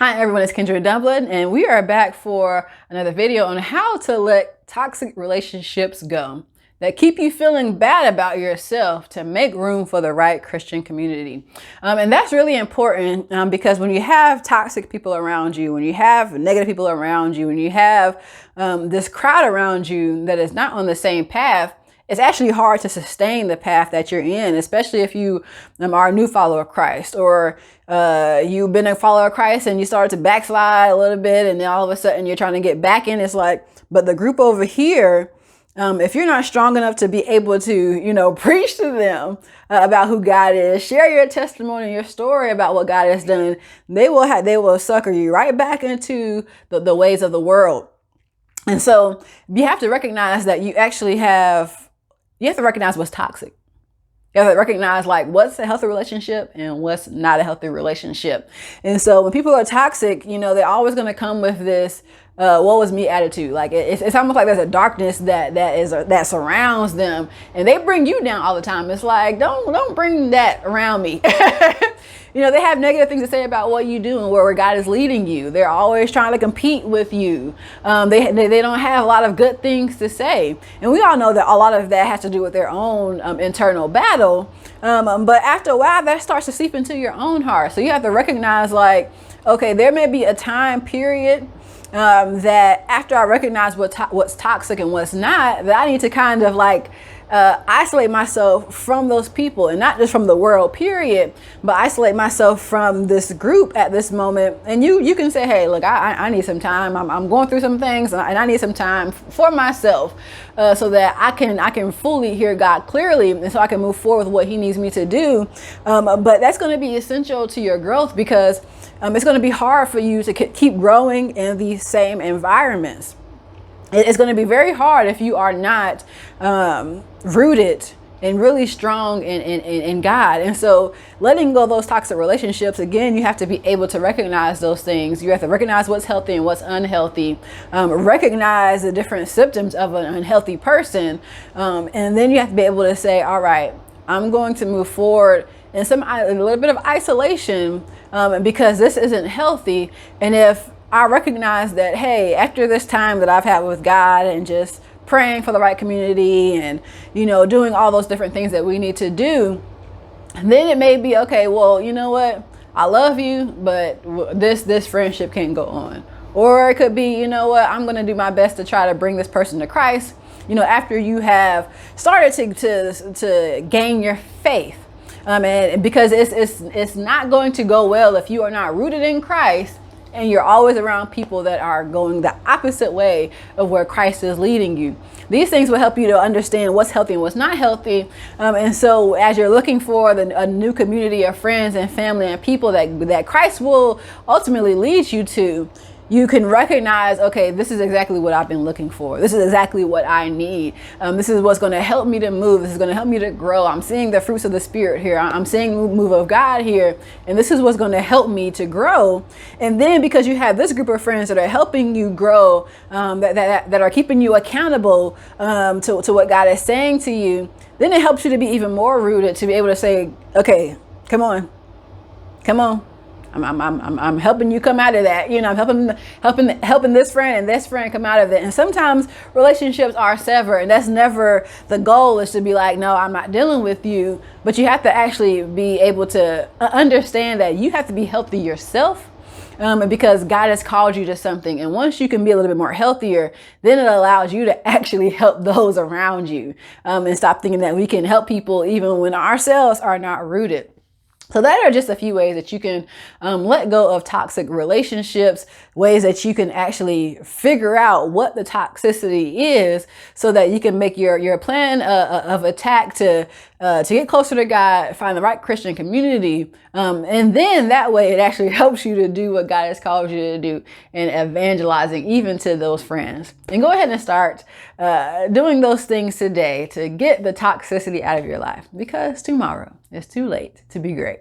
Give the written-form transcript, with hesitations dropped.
Hi everyone, it's Kendra Dublin, and we are back for another video on how to let toxic relationships go that keep you feeling bad about yourself to make room for the right Christian community. And that's really important because when you have toxic people around you, when you have negative people around you, when you have this crowd around you that is not on the same path, it's actually hard to sustain the path that you're in, especially if you are a new follower of Christ, or you've been a follower of Christ and you started to backslide a little bit, and then all of a sudden you're trying to get back in. It's like, but the group over here, if you're not strong enough to be able to, preach to them about who God is, share your testimony, your story about what God has done, they will sucker you right back into the ways of the world. And so you have to recognize that you have to recognize what's toxic. You have to recognize what's a healthy relationship and what's not a healthy relationship. And so when people are toxic, they're always going to come with this woe is me attitude. It's almost like there's a darkness that surrounds them, and they bring you down all the time. It's like, don't bring that around me. They have negative things to say about what you do and where God is leading you. They're always trying to compete with you. They don't have a lot of good things to say. And we all know that a lot of that has to do with their own internal battle. But after a while, that starts to seep into your own heart. So you have to recognize okay, there may be a time period that after I recognize what's toxic and what's not, that I need to kind of isolate myself from those people, and not just from the world period, but isolate myself from this group at this moment. And you can say, hey, look, I need some time. I'm going through some things, and I need some time for myself so that I can fully hear God clearly, and so I can move forward with what he needs me to do. But that's going to be essential to your growth, because it's going to be hard for you to keep growing in these same environments. It's going to be very hard if you are not rooted and really strong in God. And so letting go of those toxic relationships, again, you have to be able to recognize those things. You have to recognize what's healthy and what's unhealthy, recognize the different symptoms of an unhealthy person. And then you have to be able to say, all right, I'm going to move forward in a little bit of isolation because this isn't healthy. And if I recognize that, hey, after this time that I've had with God and just praying for the right community and, doing all those different things that we need to do, then it may be, okay, well, you know what? I love you, but this friendship can't go on. Or it could be, you know what? I'm going to do my best to try to bring this person to Christ, after you have started to gain your faith. And because it's not going to go well if you are not rooted in Christ, and you're always around people that are going the opposite way of where Christ is leading you. These things will help you to understand what's healthy and what's not healthy. And so as you're looking for a new community of friends and family and people that Christ will ultimately lead you to, you can recognize, okay, this is exactly what I've been looking for. This is exactly what I need. This is what's going to help me to move. This is going to help me to grow. I'm seeing the fruits of the Spirit here. I'm seeing the move of God here. And this is what's going to help me to grow. And then because you have this group of friends that are helping you grow, that are keeping you accountable to what God is saying to you, then it helps you to be even more rooted, to be able to say, okay, come on. I'm helping you come out of that. I'm helping this friend and this friend come out of it. And sometimes relationships are severed, and that's never the goal, is to be like, no, I'm not dealing with you. But you have to actually be able to understand that you have to be healthy yourself, because God has called you to something. And once you can be a little bit more healthier, then it allows you to actually help those around you, and stop thinking that we can help people even when ourselves are not rooted. So that are just a few ways that you can let go of toxic relationships, ways that you can actually figure out what the toxicity is, so that you can make your plan of attack to get closer to God, find the right Christian community. And then that way it actually helps you to do what God has called you to do, and evangelizing even to those friends. And go ahead and start doing those things today to get the toxicity out of your life, because tomorrow it's too late to be great.